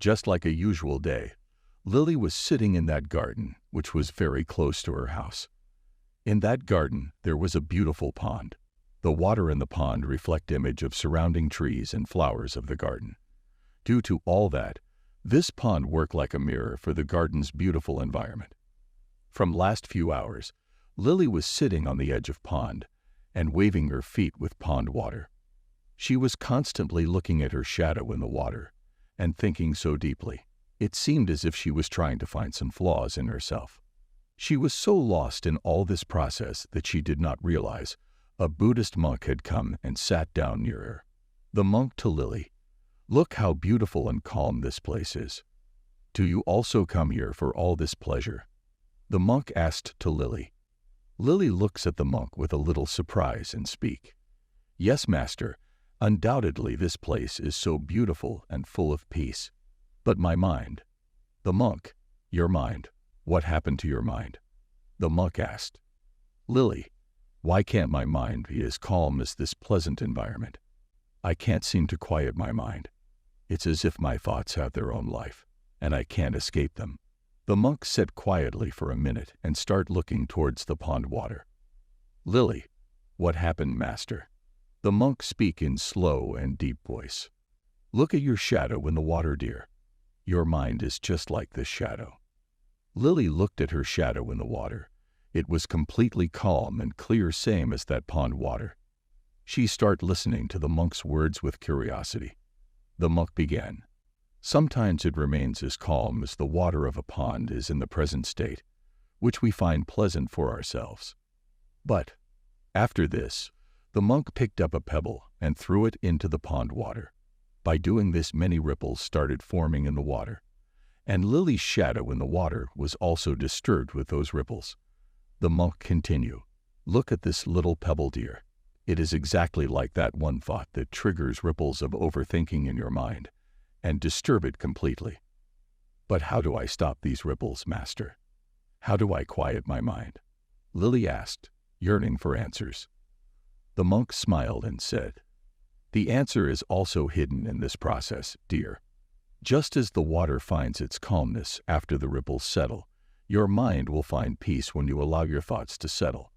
Just like a usual day, Lily was sitting in that garden, which was very close to her house. In that garden, there was a beautiful pond. The water in the pond reflect image of surrounding trees and flowers of the garden. Due to all that, this pond worked like a mirror for the garden's beautiful environment. From last few hours, Lily was sitting on the edge of pond and waving her feet with pond water. She was constantly looking at her shadow in the water and thinking so deeply. It seemed as if she was trying to find some flaws in herself. She was so lost in all this process that she did not realize a Buddhist monk had come and sat down near her. The monk to Lily, "Look how beautiful and calm this place is. Do you also come here for all this pleasure?" The monk asked to Lily. Lily looks at the monk with a little surprise and speak, "Yes, master, undoubtedly this place is so beautiful and full of peace. But my mind." The monk, "Your mind, what happened to your mind?" The monk asked. "Lily, why can't my mind be as calm as this pleasant environment? I can't seem to quiet my mind. It's as if my thoughts have their own life, and I can't escape them." The monk sat quietly for a minute and started looking towards the pond water. "Lily, what happened, master?" The monk speak in slow and deep voice. "Look at your shadow in the water, dear. Your mind is just like this shadow." Lily looked at her shadow in the water. It was completely calm and clear, same as that pond water. She started listening to the monk's words with curiosity. The monk began, "Sometimes it remains as calm as the water of a pond is in the present state, which we find pleasant for ourselves. But, after this, the monk picked up a pebble and threw it into the pond water. By doing this, many ripples started forming in the water, and Lily's shadow in the water was also disturbed with those ripples." The monk continued, "Look at this little pebble, dear. It is exactly like that one thought that triggers ripples of overthinking in your mind and disturb it completely. But how do I stop these ripples, master? How do I quiet my mind?" Lily asked, yearning for answers. The monk smiled and said, "The answer is also hidden in this process, dear. Just as the water finds its calmness after the ripples settle, your mind will find peace when you allow your thoughts to settle.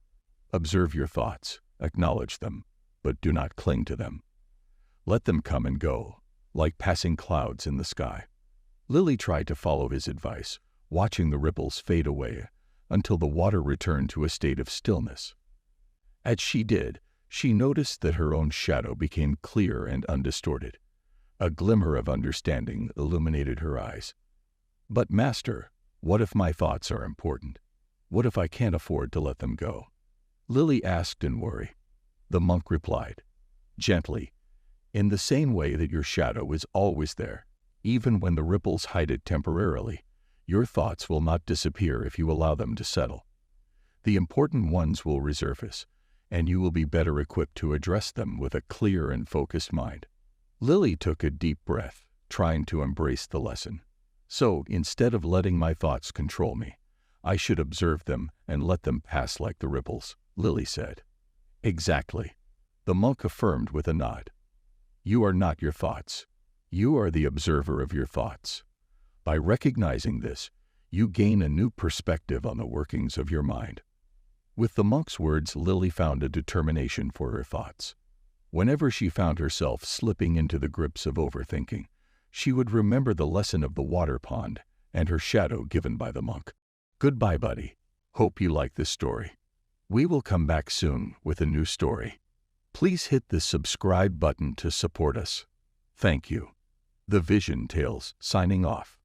Observe your thoughts, acknowledge them, but do not cling to them. Let them come and go, like passing clouds in the sky." Lily tried to follow his advice, watching the ripples fade away until the water returned to a state of stillness. As she did, she noticed that her own shadow became clear and undistorted. A glimmer of understanding illuminated her eyes. "But master, what if my thoughts are important? What if I can't afford to let them go?" Lily asked in worry. The monk replied, gently, "In the same way that your shadow is always there, even when the ripples hide it temporarily, your thoughts will not disappear if you allow them to settle. The important ones will resurface, and you will be better equipped to address them with a clear and focused mind." Lily took a deep breath, trying to embrace the lesson. "So, instead of letting my thoughts control me, I should observe them and let them pass like the ripples," Lily said. "Exactly," the monk affirmed with a nod. "You are not your thoughts. You are the observer of your thoughts. By recognizing this, you gain a new perspective on the workings of your mind." With the monk's words, Lily found a determination for her thoughts. Whenever she found herself slipping into the grips of overthinking, she would remember the lesson of the water pond and her shadow given by the monk. Goodbye, buddy. Hope you like this story. We will come back soon with a new story. Please hit the subscribe button to support us. Thank you. The Vision Tales signing off.